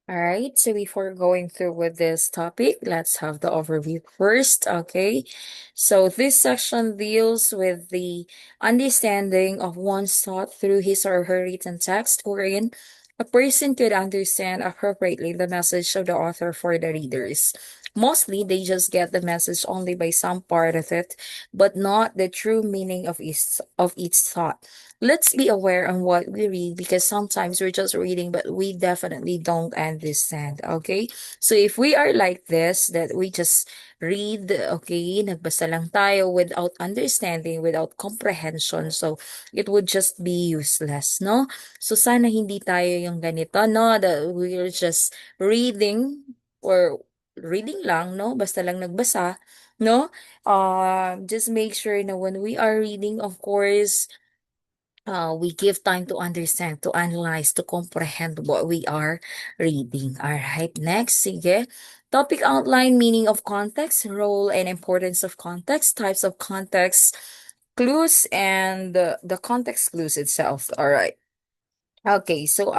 All right, so before going through with this topic, let's have the overview first, okay? So this section deals with the understanding of one's thought through his or her written text, wherein a person could understand appropriately the message of the author for the readers. Mostly, they just get the message only by some part of it, but not the true meaning of each thought. Let's be aware on what we read because sometimes we're just reading, but we definitely don't understand. Okay? So if we are like this, that we just read, okay, nagbasa lang tayo without understanding, without comprehension. So it would just be useless, no? So sana hindi tayo yung ganito, no? That we're just reading or reading lang, no? Basta lang nagbasa, no? Just make sure na when we are reading, of course, we give time to understand, to analyze, to comprehend what we are reading. All right, next, sige. Topic outline, meaning of context, role and importance of context, types of context, clues, and the context clues itself. All right. Okay, so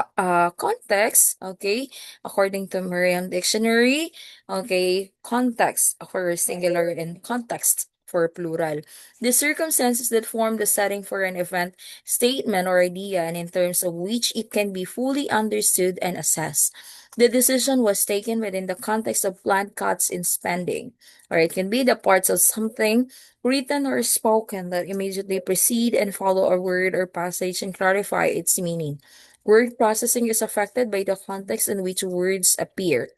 context, okay, according to Merriam Dictionary, okay, context for singular and context for plural. The circumstances that form the setting for an event, statement, or idea, and in terms of which it can be fully understood and assessed. The decision was taken within the context of planned cuts in spending, or it can be the parts of something written or spoken that immediately precede and follow a word or passage and clarify its meaning. Word processing is affected by the context in which words appear.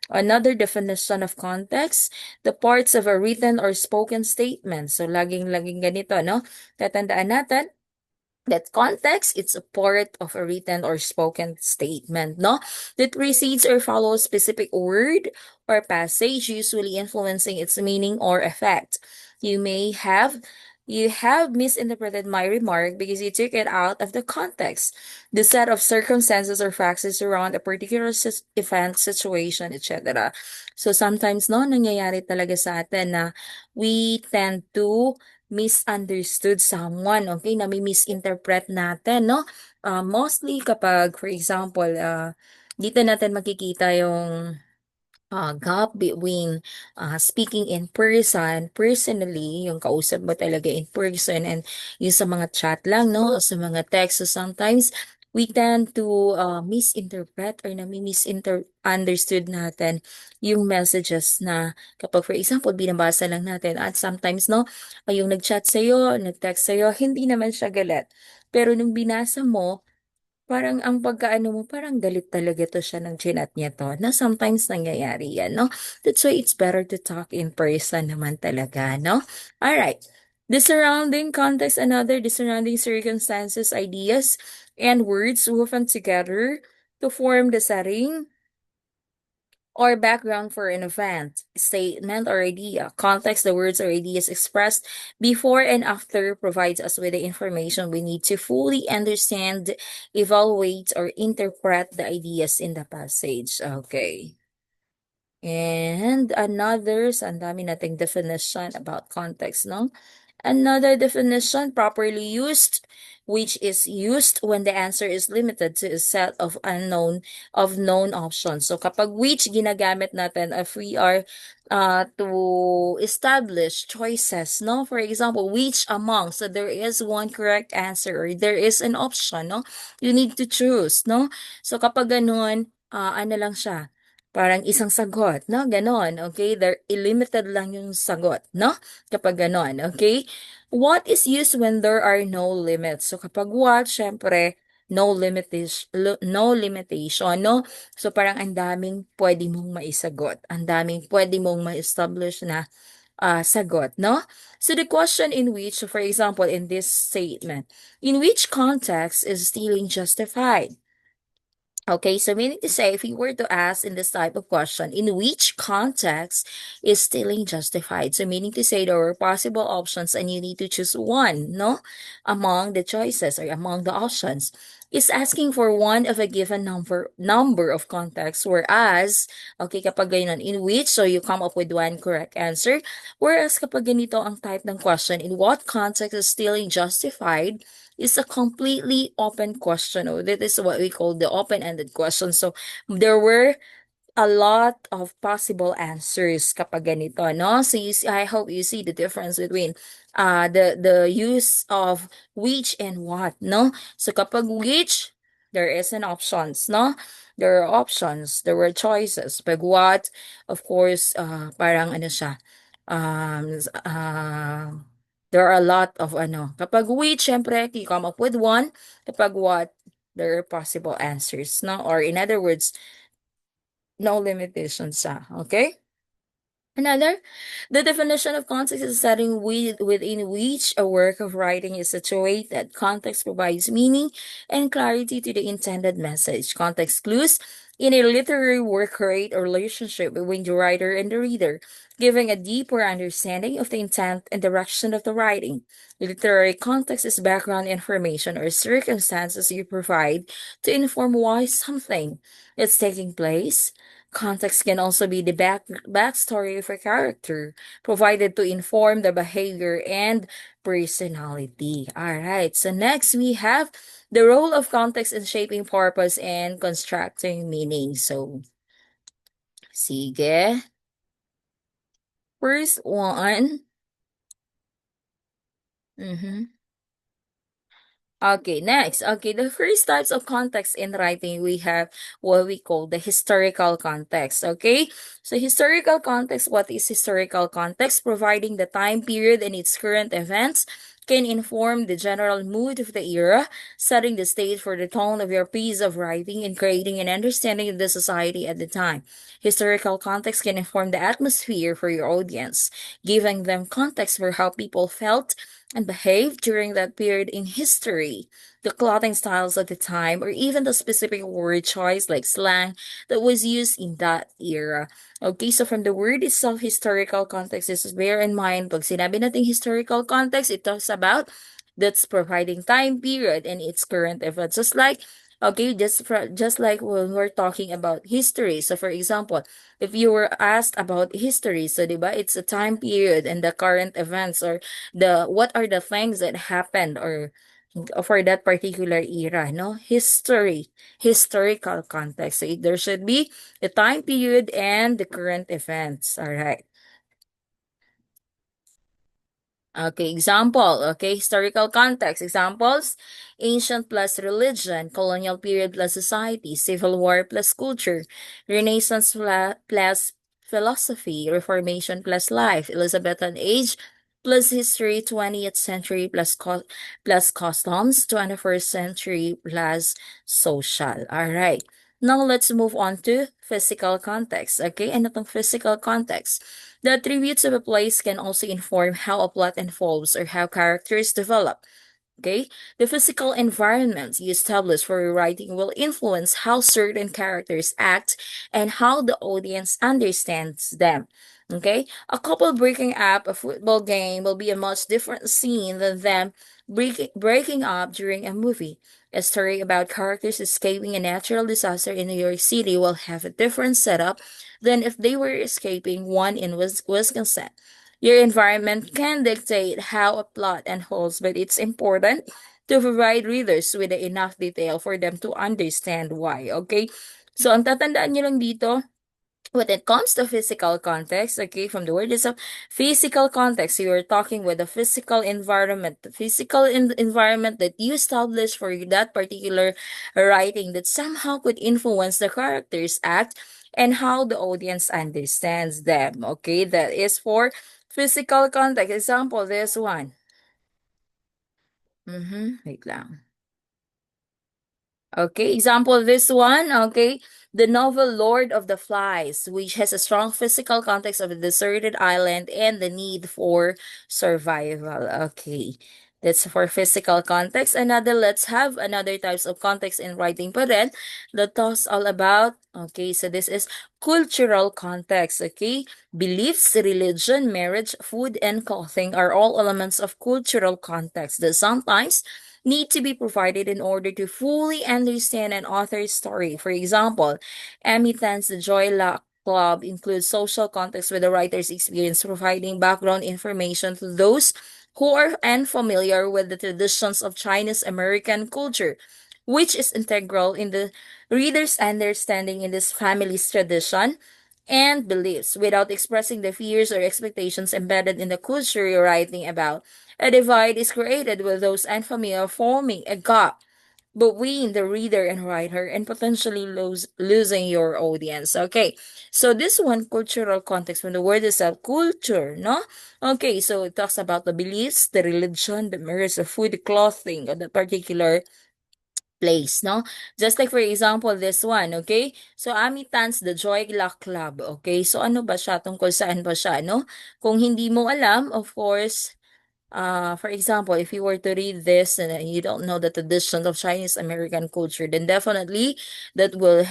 Another definition of context, the parts of a written or spoken statement. So, laging ganito, no? Tatandaan natin, that context, it's a part of a written or spoken statement, no? That precedes or follows specific word or passage, usually influencing its meaning or effect. You may have you have misinterpreted my remark because you took it out of the context. The set of circumstances or facts is around a particular event, situation, etc. So sometimes, no, nangyayari talaga sa atin na we tend to misunderstood someone, okay? Nami-misinterpret natin, no? Mostly kapag, for example, dito natin makikita yung gap between speaking in person, personally, yung kausap mo talaga in person, and yung sa mga chat lang, no? O sa mga text. So sometimes, we tend to misinterpret or understood natin yung messages na kapag, for example, binabasa lang natin. At sometimes, no, yung nag-chat sa'yo, nag-text sa'yo, hindi naman siya galit. Pero nung binasa mo, parang ang pagkaano mo, parang galit talaga 'to siya ng chinat niya 'to, na sometimes nangyayari 'yan, 'no? That's why it's better to talk in person naman talaga, 'no? Alright. The surrounding context, the surrounding circumstances, ideas, and words woven together to form the setting or background for an event, statement, or idea. Context, the words or ideas expressed before and after provides us with the information we need to fully understand, evaluate, or interpret the ideas in the passage. Okay. And ang dami nating definition about context, no? Another definition, properly used, which is used when the answer is limited to a set of known options. So kapag which ginagamit natin if we are to establish choices, no? For example, which among, so there is one correct answer or there is an option, no? You need to choose, no? So kapag ganun, ano lang siya, parang isang sagot, no? Ganon, okay? There, limited lang yung sagot, no? Kapag ganon, okay? What is used when there are no limits? So kapag what, syempre, no limitation, no? So parang ang daming pwede mong maisagot. Ang daming pwede mong ma-establish na sagot, no? So the question in which, so for example, in this statement, in which context is stealing justified? Okay, so meaning to say, if you were to ask in this type of question, in which context is stealing justified? So meaning to say there are possible options and you need to choose one, no? Among the choices or among the options. is asking for one of a given number of contexts, whereas, okay, kapag ganyan, in which, so you come up with one correct answer, whereas kapag ganito ang type ng question, in what context is stealing justified, is a completely open question. Oh, that is what we call the open-ended question. So there were a lot of possible answers kapag ganito, no? So I hope you see the difference between the use of which and what, no? So kapag which, there is an options, no? There are options, there were choices. Pag what, of course, parang ano siya, there are a lot of ano. Kapag which, syempre, you come up with one. Kapag what, there are possible answers, no? Or in other words, no limitations siya. Okay? Another, the definition of context is a setting within which a work of writing is situated. Context provides meaning and clarity to the intended message. Context clues in a literary work create a relationship between the writer and the reader, giving a deeper understanding of the intent and direction of the writing. Literary context is background information or circumstances you provide to inform why something is taking place. Context can also be the backstory of a character, provided to inform the behavior and personality. All right. So next we have the role of context in shaping purpose and constructing meaning. So, sige. First one. Mhm. Okay, next. Okay, the first types of context in writing, we have what we call the historical context. Okay, so historical context, what is historical context? Providing the time period and its current events can inform the general mood of the era, setting the stage for the tone of your piece of writing and creating an understanding of the society at the time. Historical context can inform the atmosphere for your audience, giving them context for how people felt and behaved during that period in history, the clothing styles of the time, or even the specific word choice like slang that was used in that era. Okay, so from the word itself, historical context is bear in mind, pag sinabi nating historical context, it talks about that's providing time period and its current events. Just like, okay, just like when we're talking about history. So for example, if you were asked about history, so diba, it's a time period and the current events, or the what are the things that happened, or for that particular era, no? Historical context. So there should be the time period and the current events. All right. Okay, example. Okay, historical context. Examples: ancient plus religion, colonial period plus society, civil war plus culture, Renaissance plus philosophy, Reformation plus life, Elizabethan age plus history, 20th century plus customs, 21st century plus social. All right. Now let's move on to physical context. Okay, ano tong physical context? The attributes of a place can also inform how a plot unfolds or how characters develop. Okay? The physical environment you establish for your writing will influence how certain characters act and how the audience understands them. Okay? A couple breaking up a football game will be a much different scene than them breaking up during a movie. A story about characters escaping a natural disaster in New York City will have a different setup than if they were escaping one in Wisconsin. Your environment can dictate how a plot unfolds, but it's important to provide readers with enough detail for them to understand why, okay? So, ang tatandaan nyo lang dito, when it comes to physical context, okay, from the word itself, physical context, you are talking with the physical environment, the physical environment that you establish for that particular writing that somehow could influence the characters' act and how the audience understands them. Okay, that is for physical context. Example, this one. Wait lang. Okay, example this one, okay. The novel Lord of the Flies, which has a strong physical context of a deserted island and the need for survival. Okay. That's for physical context. Another, let's have another types of context in writing pa rin that talks all about, okay, so this is cultural context, okay? Beliefs, religion, marriage, food, and clothing are all elements of cultural context that sometimes need to be provided in order to fully understand an author's story. For example, Emmy Tan's The Joy Luck Club includes social context with the writer's experience, providing background information to those who are unfamiliar with the traditions of Chinese American culture, which is integral in the reader's understanding in this family's tradition and beliefs without expressing the fears or expectations embedded in the culture you're writing about. A divide is created with those unfamiliar, forming a gap between the reader and writer and potentially losing your audience. Okay, so this one, cultural context, when the word is a culture, no? Okay, so it talks about the beliefs, the religion, the mirrors, the food, the clothing of the particular place, no? Just like for example, this one, okay? So, Amitans, the Joy Luck Club, okay? So, ano ba siya? Tungkol saan ba siya, no? Kung hindi mo alam, of course, for example, if you were to read this and you don't know the traditions of Chinese American culture, then definitely that will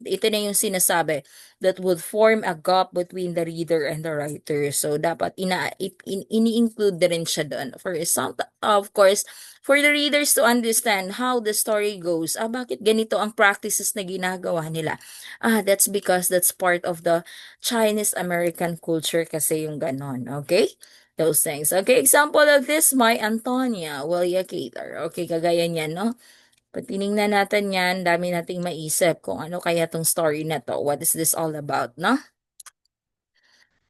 ito na yung sinasabi that would form a gap between the reader and the writer. So dapat ini-include na rin siya doon. For example, of course, for the readers to understand how the story goes. Bakit ganito ang practices na ginagawa nila? That's because that's part of the Chinese American culture kasi yung ganon. Okay? Those things. Okay, example of this, my Antonia, Willia Cater. Okay, kagaya niyan, no? Pag tinignan natin yan, dami nating maisip kung ano kaya tong story na to. What is this all about, no?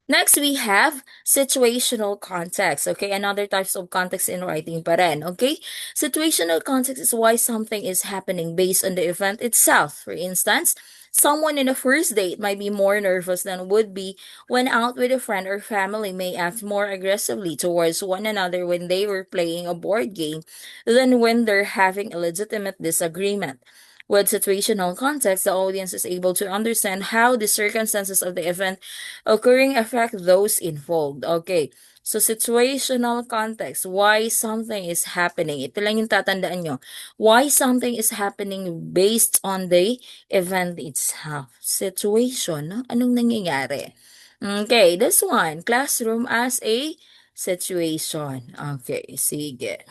Next, we have situational context. Okay, another types of context in writing pa rin. Okay, situational context is why something is happening based on the event itself. For instance, someone in a first date might be more nervous than would be when out with a friend or family may act more aggressively towards one another when they were playing a board game than when they're having a legitimate disagreement. With situational context, the audience is able to understand how the circumstances of the event occurring affect those involved. Okay. So, situational context, why something is happening. Ito lang yung tatandaan nyo. Why something is happening based on the event itself. Situation, no? Anong nangyayari? Okay, this one, classroom as a situation. Okay, sige.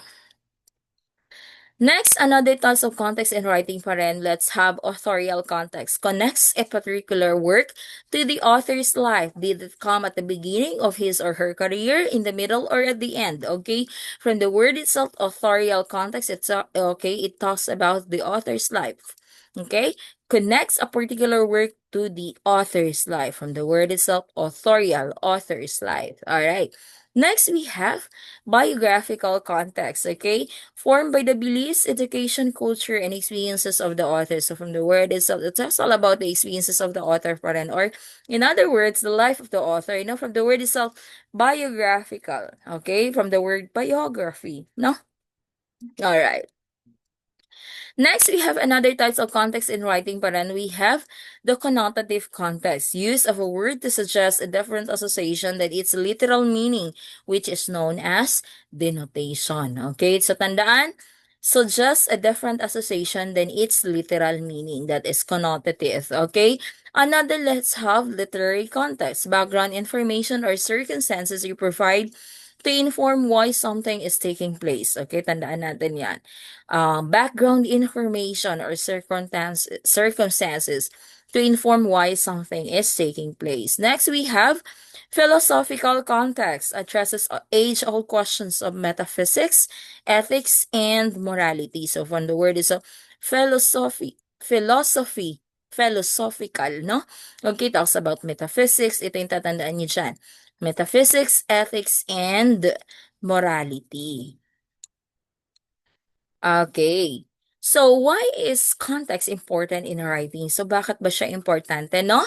Next, another types of context in writing pa rin. Let's have authorial context. Connects a particular work to the author's life. Did it come at the beginning of his or her career, in the middle, or at the end? Okay, from the word itself, authorial context, it talks about the author's life. Okay, connects a particular work to the author's life. From the word itself, authorial, author's life. All right. Next, we have biographical context. Okay, formed by the beliefs, education, culture, and experiences of the author. So from the word itself, it's all about the experiences of the author pa rin. Or in other words, the life of the author. From the word itself, biographical. Okay, from the word biography. No? All right. Next, we have another types of context in writing pa rin. We have the connotative context, use of a word to suggest a different association than its literal meaning, which is known as denotation. Okay, so tandaan, suggest a different association than its literal meaning, that is connotative. Okay, another, let's have literary context, background information or circumstances you provide to inform why something is taking place. Okay, tandaan natin yan. Background information or circumstances to inform why something is taking place. Next, we have philosophical context, addresses age-old questions of metaphysics, ethics, and morality. So, from the word is philosophical, no? Okay, talks about metaphysics. Ito yung tatandaan niyo dyan. Metaphysics, ethics, and morality. Okay. So, why is context important in writing? So, bakit ba siya importante, no?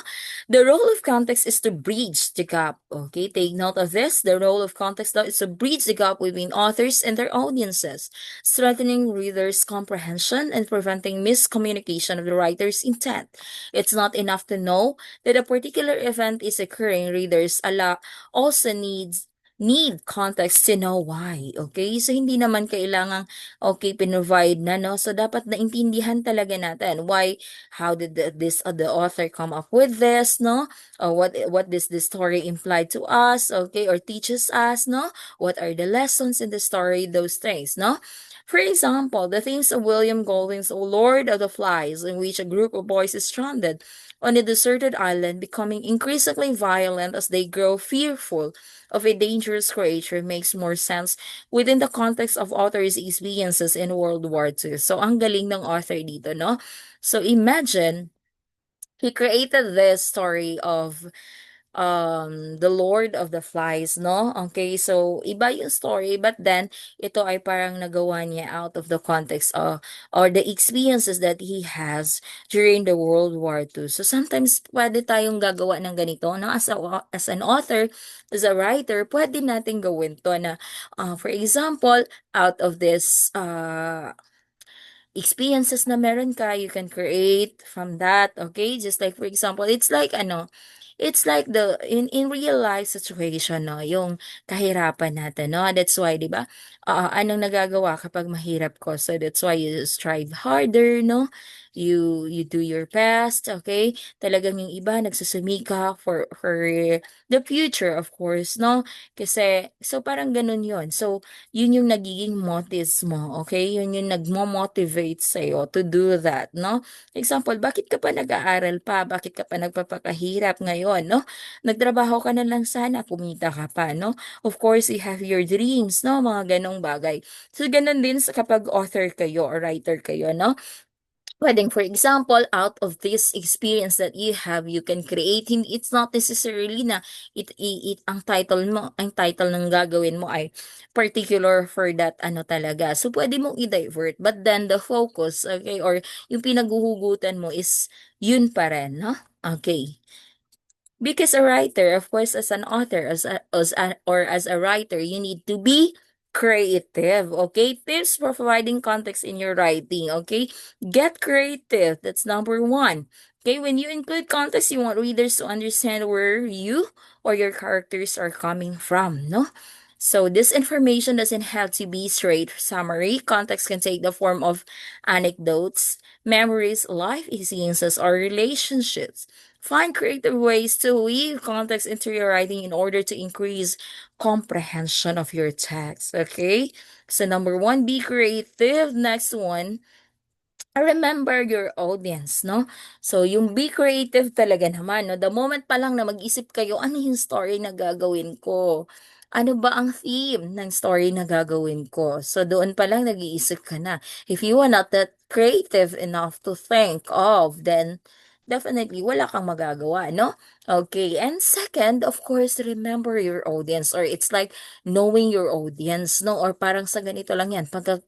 The role of context is to bridge the gap. Okay, take note of this. The role of context though, is to bridge the gap between authors and their audiences, strengthening readers' comprehension and preventing miscommunication of the writer's intent. It's not enough to know that a particular event is occurring. Readers also need context to know why. Okay? So, hindi naman kailangang okay, pinrovide na, no? So, dapat naintindihan talaga natin why, how did the author come up with this, no? Or what does this story imply to us, okay? Or teaches us, no? What are the lessons in the story, those things, no? For example, the themes of William Golding's O Lord of the Flies, in which a group of boys is stranded on a deserted island, becoming increasingly violent as they grow fearful of a dangerous creature, makes more sense within the context of author's experiences in World War II. So, ang galing ng author dito, no? So, imagine, he created this story of The Lord of the Flies, no? Okay, so iba yung story, but then ito ay parang nagawa niya out of the context of or the experiences that he has during the World War II. So sometimes pwede tayong gagawa ng ganito, no? As an author, as a writer, pwede natin gawin to na for example, out of this experiences na meron ka, you can create from that, okay? Just like for example, it's like in real life situation, no, yung kahirapan natin, no? That's why, 'di ba? Anong nagagawa kapag mahirap ko? So that's why you strive harder, no? You do your best, okay? Talagang yung iba nagsusumika for the future, of course, no? Kasi so parang ganun 'yon. So yun yung nagiging motives mo, okay? Yun yung nagmo-motivate sa'yo to do that, no? Example, bakit ka pa nag-aaral pa? Bakit ka pa nagpapakahirap ngayon, no? Nagtrabaho ka na lang sana, kumita ka pa, no? Of course, you have your dreams, no? Mga ganong bagay. So, ganun din kapag author kayo or writer kayo, no? Pwedeng, for example, out of this experience that you have, you can create. It's not necessarily na ang title ng gagawin mo ay particular for that ano talaga. So, pwede mong i-divert. But then, the focus, okay, or yung pinaghuhugutan mo is yun pa rin, no? Okay. Because a writer, of course, as an author, as a writer, you need to be creative. Okay, tips for providing context in your writing. Okay, get creative. That's number one. Okay, when you include context, you want readers to understand where you or your characters are coming from. No. So this information doesn't have to be straight summary. Context can take the form of anecdotes, memories, life experiences, or relationships. Find creative ways to weave context into your writing in order to increase comprehension of your text. Okay? So, number one, be creative. Next one, remember your audience, no? So, yung be creative talaga naman, no? The moment pa lang na mag-isip kayo, ano yung story na gagawin ko? Ano ba ang theme ng story na gagawin ko? So, doon pa lang nag-iisip ka na. If you are not that creative enough to think of, then definitely wala kang magagawa, no? Okay, and second, of course, remember your audience or it's like knowing your audience, no? Or parang sa ganito lang yan, kapag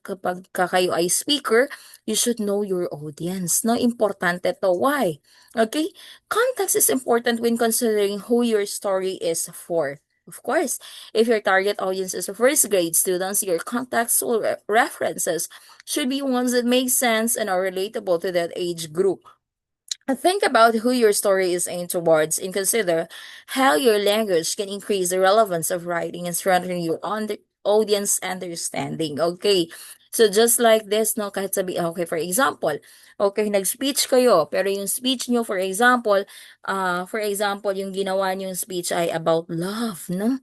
kayo ay speaker, you should know your audience, no? Importante to. Why? Okay? Context is important when considering who your story is for. Of course, if your target audience is first grade students, your contextual references should be ones that make sense and are relatable to that age group. Think about who your story is aimed towards and consider how your language can increase the relevance of writing and strengthen your audience understanding. Okay. So just like this, no, kahit sabi, okay, for example, okay, nag-speech kayo, pero yung speech nyo, for example, yung ginawa nyo yung speech ay about love, no?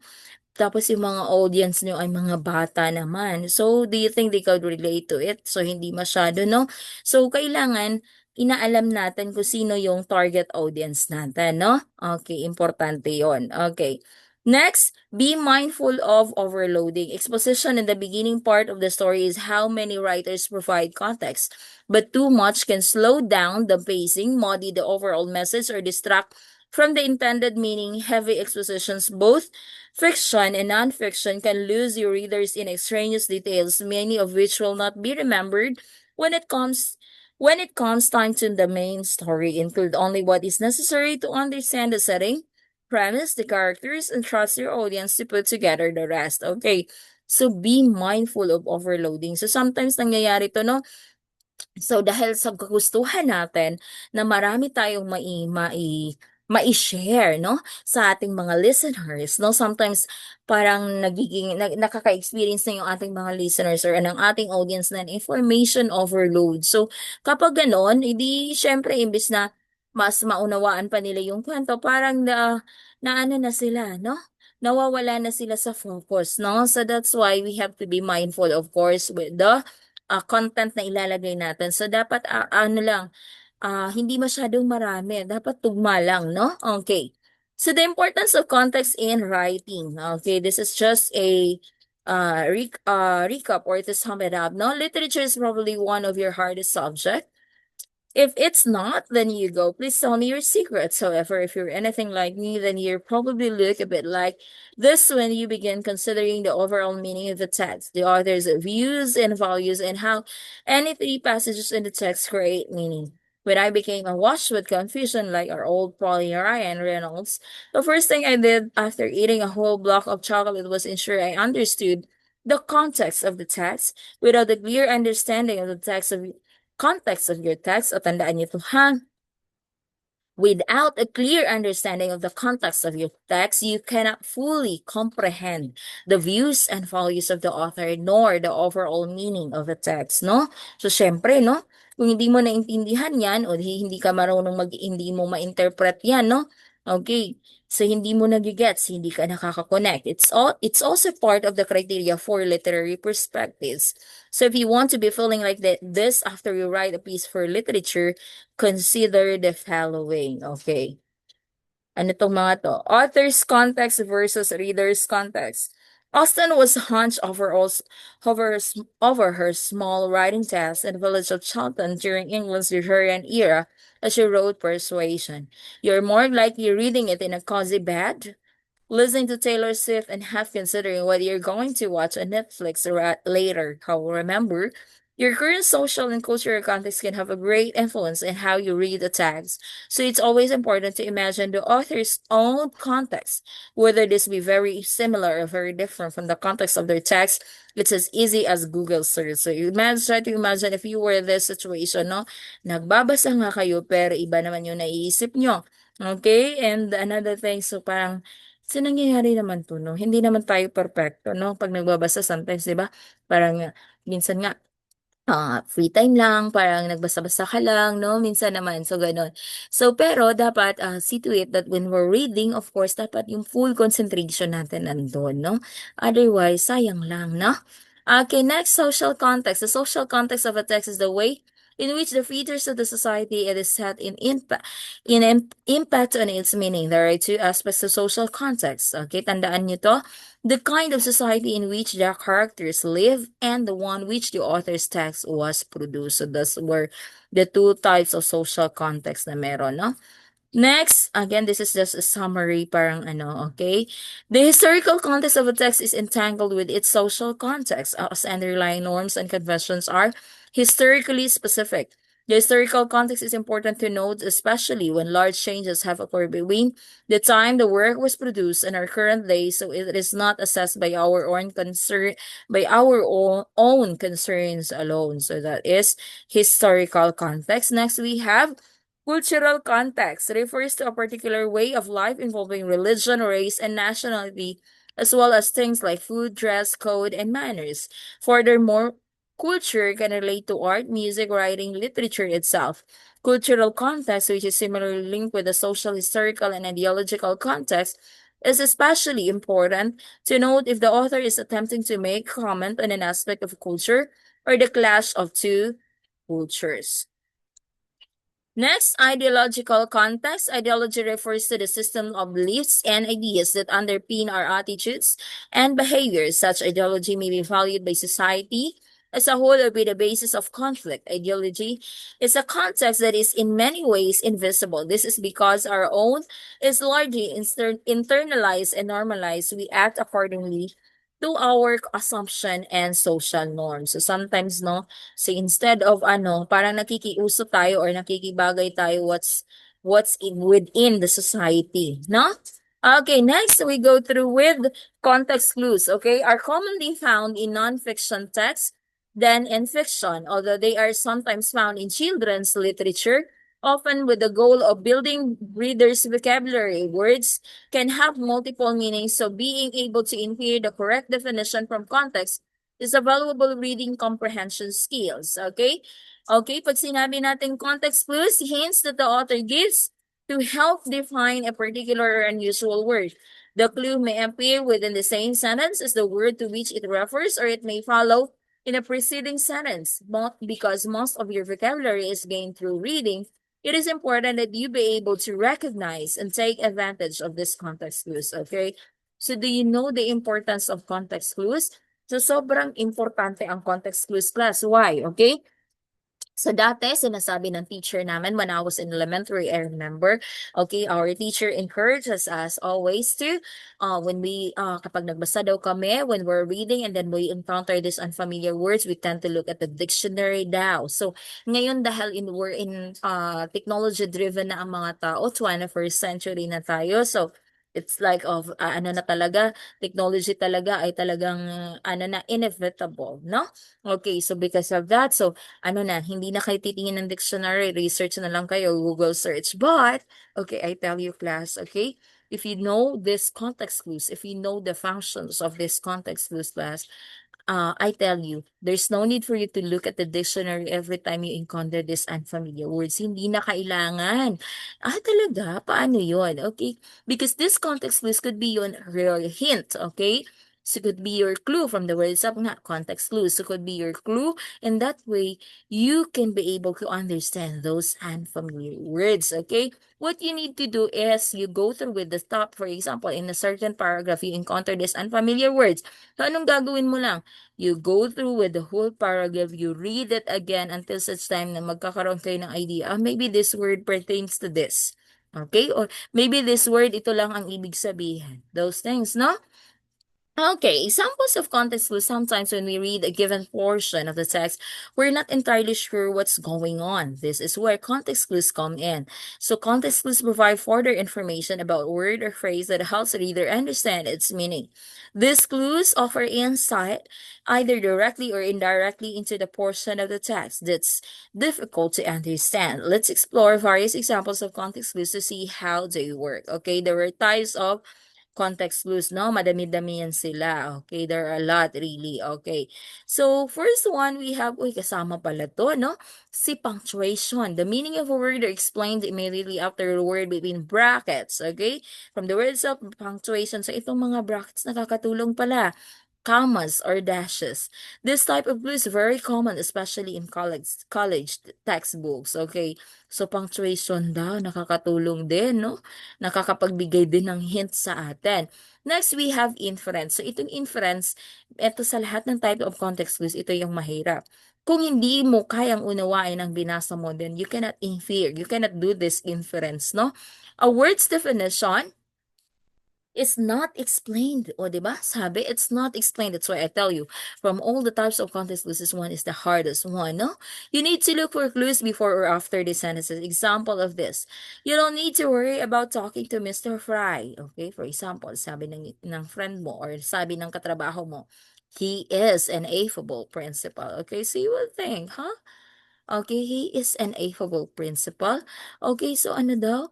Tapos yung mga audience nyo ay mga bata naman. So, do you think they could relate to it? So, hindi masyado, no? So, kailangan inaalam natin kung sino yung target audience natin, no? Okay, importante yon. Okay. Next, be mindful of overloading. Exposition in the beginning part of the story is how many writers provide context, but too much can slow down the pacing, muddy the overall message, or distract from the intended meaning. Heavy expositions, both fiction and nonfiction, can lose your readers in extraneous details, many of which will not be remembered when it comes time to the main story. Include only what is necessary to understand the setting, premise, the characters, and trust your audience to put together the rest. Okay. So be mindful of overloading. So sometimes nangyayari to, no? So dahil sa kagustuhan natin na marami tayong mai-share, no, sa ating mga listeners, no, sometimes parang nakaka-experience na yung ating mga listeners or ng ating audience na information overload. So kapag ganon, edi syempre imbis na mas maunawaan pa nila yung kwento, parang na ano na sila, no? Nawawala na sila sa focus, no? So that's why we have to be mindful, of course, with the content na ilalagay natin. So, dapat ano lang, hindi masyadong marami. Dapat tugma lang, no? Okay. So, the importance of context in writing. Okay, this is just a recap or to sum it up. No, literature is probably one of your hardest subjects. If it's not, then you go, please tell me your secrets. However, if you're anything like me, then you probably look a bit like this when you begin considering the overall meaning of the text, the author's views and values, and how any three passages in the text create meaning. When I became awash with confusion, like our old Polly Ryan Reynolds, the first thing I did after eating a whole block of chocolate was ensure I understood the context of the text. Without a clear understanding of the context of your text, o tandaan niyo to ha, without a clear understanding of the context of your text, you cannot fully comprehend the views and values of the author nor the overall meaning of the text, no? So, syempre, no? Kung hindi mo naintindihan yan o hindi ka marunong hindi mo ma-interpret yan, no? Okay. So, hindi mo nagigets, hindi ka nakaka-connect. It's also part of the criteria for literary perspectives. So, if you want to be feeling like this after you write a piece for literature, consider the following. Okay. Ano tong mga to? Author's context versus reader's context. Austen was hunched over her small writing desk in the village of Charlton during England's Victorian era as she wrote Persuasion. You're more likely reading it in a cozy bed, listening to Taylor Swift, and half considering whether you're going to watch on Netflix later. However, remember, your current social and cultural context can have a great influence in how you read the text. So it's always important to imagine the author's own context, whether this be very similar or very different from the context of their text. It's as easy as Google search. So try to imagine if you were in this situation, no? Nagbabasa nga kayo, pero iba naman yung naiisip nyo. Okay? And another thing, so parang, so, nangyayari naman 'to 'no, hindi naman tayo perpekto 'no, 'pag nagbabasa sometimes 'di ba, parang minsan nga, free time lang, parang nagbasa-basa ka lang 'no, minsan naman, so gano'n. So, pero dapat, see to it that when we're reading, of course, dapat yung full concentration natin nandun 'no, otherwise sayang lang 'no. Okay, next, social context. The social context of a text is the way in which the features of the society it is set impact on its meaning. There are two aspects of social context. Okay, tandaan nyo to. The kind of society in which the characters live and the one which the author's text was produced. So those were the two types of social context na meron, no? Next, again, this is just a summary, parang ano, okay? The historical context of a text is entangled with its social context, as underlying norms and conventions are historically specific. The historical context is important to note, especially when large changes have occurred between the time the work was produced and our current day, so it is not assessed by our own concerns alone. So that is historical context. Next, we have cultural context refers to a particular way of life involving religion, race, and nationality, as well as things like food, dress, code, and manners. Furthermore, culture can relate to art, music, writing, literature itself. Cultural context, which is similarly linked with the social, historical, and ideological context, is especially important to note if the author is attempting to make comment on an aspect of culture or the clash of two cultures. Next, ideological context. Ideology refers to the system of beliefs and ideas that underpin our attitudes and behaviors. Such ideology may be valued by society as a whole or be the basis of conflict. Ideology is a context that is in many ways invisible. This is because our own is largely internalized and normalized. We act accordingly to our assumption and social norms. So sometimes, no, so instead of ano, parang nakikiuso tayo or nakikibagay tayo within the society, no? Okay, next we go through with context clues, okay? Are commonly found in non-fiction texts than in fiction, although they are sometimes found in children's literature, often with the goal of building readers' vocabulary. Words can have multiple meanings, so being able to infer the correct definition from context is a valuable reading comprehension skills. Okay? Okay, pag sinabi natin context clues, hints that the author gives to help define a particular or unusual word. The clue may appear within the same sentence as the word to which it refers, or it may follow in a preceding sentence. Because most of your vocabulary is gained through reading, it is important that you be able to recognize and take advantage of this context clues, okay? So do you know the importance of context clues? So sobrang importante ang context clues class. Why? Okay? So dati, sinasabi ng teacher namin when I was in elementary, I remember, okay, our teacher encourages us always to, kapag nagbasa daw kami, when we're reading and then we encounter these unfamiliar words, we tend to look at the dictionary daw. So ngayon dahil we're in technology-driven na ang mga tao, 21st century na tayo, so it's like ano na talaga, technology talaga ay talagang ano na, inevitable, no? Okay, so because of that, so ano na, hindi na kayo titingin ng dictionary, research na lang kayo, Google search. But, okay, I tell you class, okay, if you know this context clues, if you know the functions of this context clues class, I tell you, there's no need for you to look at the dictionary every time you encounter these unfamiliar words. Hindi na kailangan. Talaga? Paano yun? Okay? Because this context clues could be your real hint, okay? So could be your clue from the words up nga, context clues. So could be your clue, and that way, you can be able to understand those unfamiliar words, okay? What you need to do is you go through with the top, for example, in a certain paragraph, you encounter these unfamiliar words. So anong gagawin mo lang? You go through with the whole paragraph, you read it again until such time na magkakaroon kayo ng idea, maybe this word pertains to this. Okay? Or maybe this word, ito lang ang ibig sabihin. Those things, no? Okay, examples of context clues. Sometimes when we read a given portion of the text, we're not entirely sure what's going on. This is where context clues come in. So context clues provide further information about a word or phrase that helps the reader understand its meaning. These clues offer insight either directly or indirectly into the portion of the text that's difficult to understand. Let's explore various examples of context clues to see how they work. Okay, there are types of context clues, no? Madami-dami yan sila. Okay, there are a lot really. Okay. So, first one we have, uy, kasama pala to, no? Si punctuation. The meaning of a word are explained immediately after the word between brackets. Okay? From the words of punctuation. So, itong mga brackets nakakatulong pala, commas or dashes. This type of clue is very common, especially in college textbooks. Okay, so punctuation daw nakakatulong din, no? Nakakapagbigay din ng hint sa atin. Next, we have inference. So itong inference, ito sa lahat ng type of context clues, ito yung mahirap. Kung hindi mo kayang unawain ang binasa mo, then you cannot infer, you cannot do this inference, no? A word's definition is not explained. O, diba? Sabi, it's not explained. That's why I tell you, from all the types of context clues, this one is the hardest one, no? You need to look for clues before or after the sentences. Example of this, you don't need to worry about talking to Mr. Fry. Okay, for example, sabi ng friend mo or sabi ng katrabaho mo, he is an affable principal. Okay, so you will think, huh? Okay, he is an affable principal. Okay, so ano daw?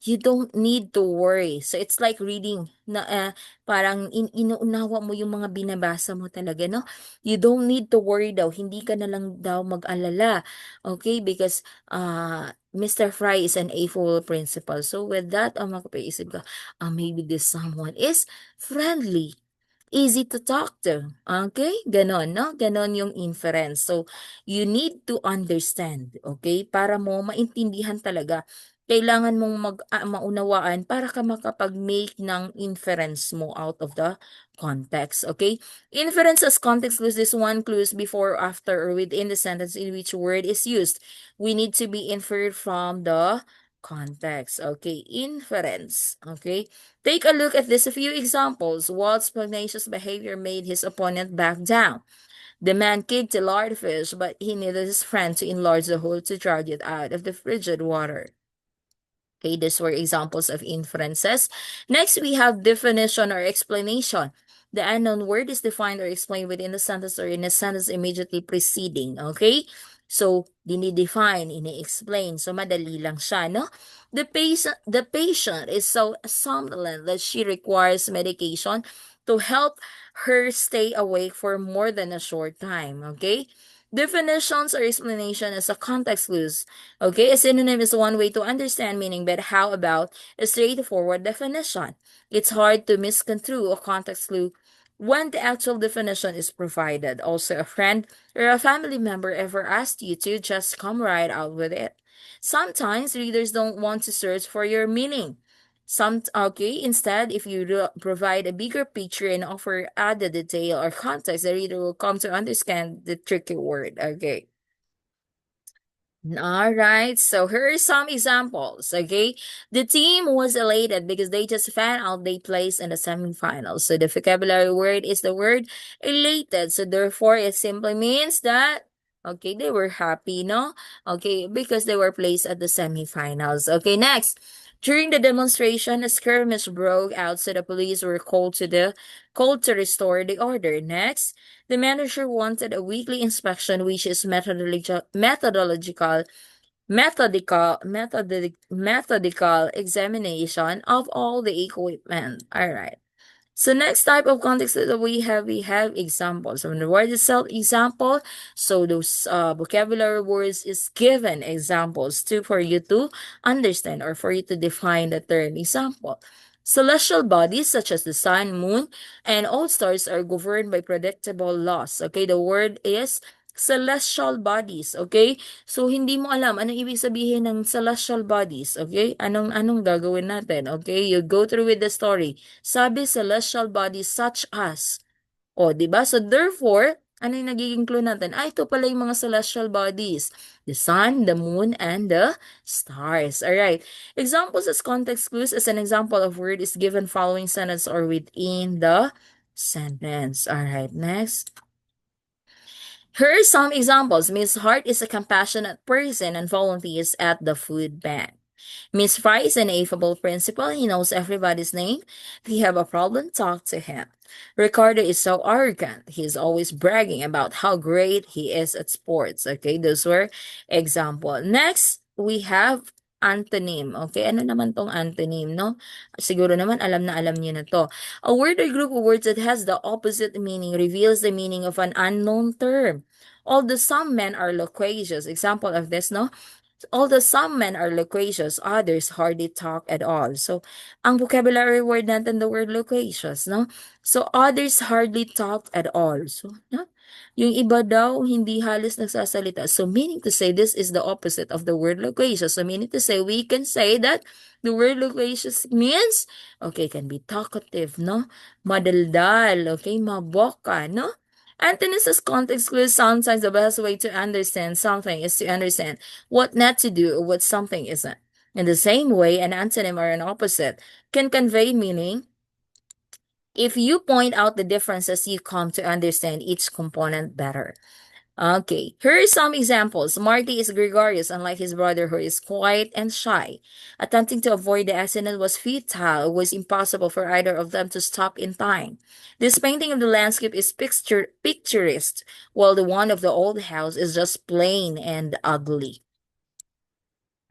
You don't need to worry. So it's like reading na parang inuunawa mo yung mga binabasa mo talaga, no? You don't need to worry daw. Hindi ka na lang daw mag-alala. Okay, because Mr. Fry is an affable principal. So with that, makapaisip ka, maybe this someone is friendly, easy to talk to. Okay? Ganon, no? Ganon yung inference. So, you need to understand, okay? Para mo maintindihan talaga. Kailangan mong maunawaan para ka makapag-make ng inference mo out of the context, okay? Inference as context clues is one clues before, after, or within the sentence in which word is used. We need to be inferred from the context, okay? Inference, okay? Take a look at this. A few examples. Walt's pugnacious behavior made his opponent back down. The man kicked a large fish, but he needed his friend to enlarge the hole to drag it out of the frigid water. Okay, these were examples of inferences. Next, we have definition or explanation. The unknown word is defined or explained within the sentence or in a sentence immediately preceding. Okay? So, dinidefine, ini-explain. So, madali lang siya, no? The patient is so somnolent that she requires medication to help her stay awake for more than a short time. Okay? Definitions or explanation as a context clues. Okay, a synonym is one way to understand meaning, but how about a straightforward definition? It's hard to misconstrue a context clue when the actual definition is provided. Also, a friend or a family member ever asked you to, just come right out with it. Sometimes readers don't want to search for your meaning. Instead, if you provide a bigger picture and offer added detail or context, the reader will come to understand the tricky word. Okay. All right, so here are some examples. Okay, the team was elated because they just found out they placed in the semifinals. So the vocabulary word is the word elated. So therefore, it simply means that they were happy, no? Okay, because they were placed at the semifinals. Okay, next. During the demonstration, a skirmish broke out, so the police were called to restore the order. Next, the manager wanted a weekly inspection, which is methodical examination of all the equipment. All right. So next type of context that we have examples. From the word itself, example. So those vocabulary words is given examples to for you to understand or for you to define the term example. Celestial bodies such as the sun, moon, and all stars are governed by predictable laws. Okay, the word is celestial bodies. Okay, so hindi mo alam anong ibig sabihin ng celestial bodies. Okay, anong gagawin natin? Okay, you go through with the story. Sabi celestial bodies such as. O, di ba? So therefore, ano yung nagiging clue natin? Ito pala yung mga celestial bodies. The sun, the moon, and the stars. Alright. Examples as context clues as an example of word is given following sentence or within the sentence. Alright, next. Here are some examples. Miss Hart is a compassionate person and volunteers at the food bank. Miss Fry is an affable principal. He knows everybody's name. If you have a problem, talk to him. Ricardo is so arrogant. He's always bragging about how great he is at sports. Okay, those were example. Next, we have antonym. Okay, ano naman tong antonym, no? Siguro naman alam na alam niyo na to. A word or group of words that has the opposite meaning reveals the meaning of an unknown term. Although some men are loquacious. Example of this, no? Although some men are loquacious, others hardly talk at all. So, ang vocabulary word natin, the word loquacious, no? So, others hardly talk at all. So, no? Yung iba daw, hindi halos nagsasalita. So, meaning to say, this is the opposite of the word loquacious. So, meaning to say, we can say that the word loquacious means, okay, can be talkative, no? Madaldal, okay, maboka, no? Antonyms as context clues. Sometimes the best way to understand something is to understand what not to do or what something isn't. In the same way, an antonym or an opposite can convey meaning. If you point out the differences, you come to understand each component better. Okay, here are some examples. Marty is gregarious, unlike his brother who is quiet and shy. Attempting to avoid the accident was futile. It was impossible for either of them to stop in time. This painting of the landscape is picturesque, while the one of the old house is just plain and ugly.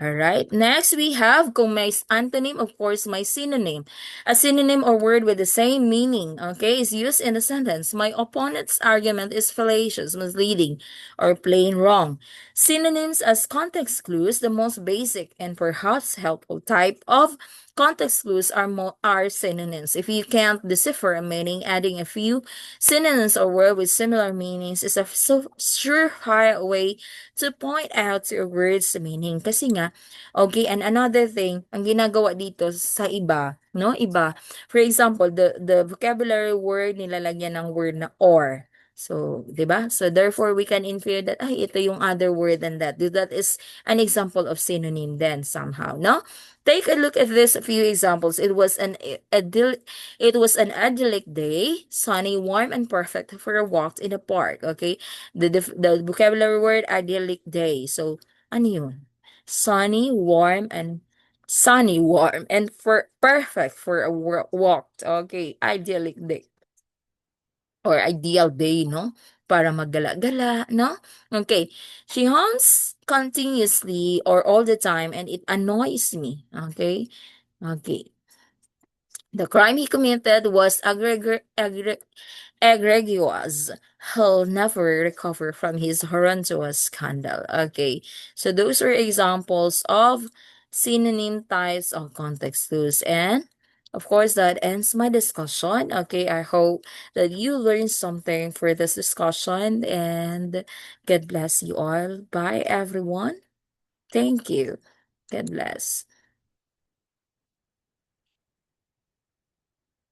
All right. Next, we have kung may antonym, of course, my synonym. A synonym or word with the same meaning, okay, is used in a sentence. My opponent's argument is fallacious, misleading, or plain wrong. Synonyms as context clues, the most basic and perhaps helpful type of context clues are synonyms. If you can't decipher a meaning, adding a few synonyms or word with similar meanings is a surefire way to point out your word's meaning. Kasi nga, okay, and another thing, ang ginagawa dito sa iba, no? Iba. For example, the vocabulary word nilalagyan ng word na or. So, 'di ba? So therefore we can infer that ito yung other word than that. That is an example of synonym then somehow, no? Take a look at this few examples. It was an idyllic day, sunny, warm, and perfect for a walk in a park. Okay, the vocabulary word idyllic day. So ano yun? Sunny, warm, and for perfect for a walk. Okay, idyllic day or ideal day, no? Para maggala-gala, no? Okay. She hums continuously or all the time and it annoys me. Okay? Okay. The crime he committed was egregious. He'll never recover from his horrendous scandal. Okay. So those are examples of synonym types of context clues and Of course, that ends my discussion. Okay, I hope that you learned something for this discussion, and God bless you all. Bye, everyone. Thank you. God bless.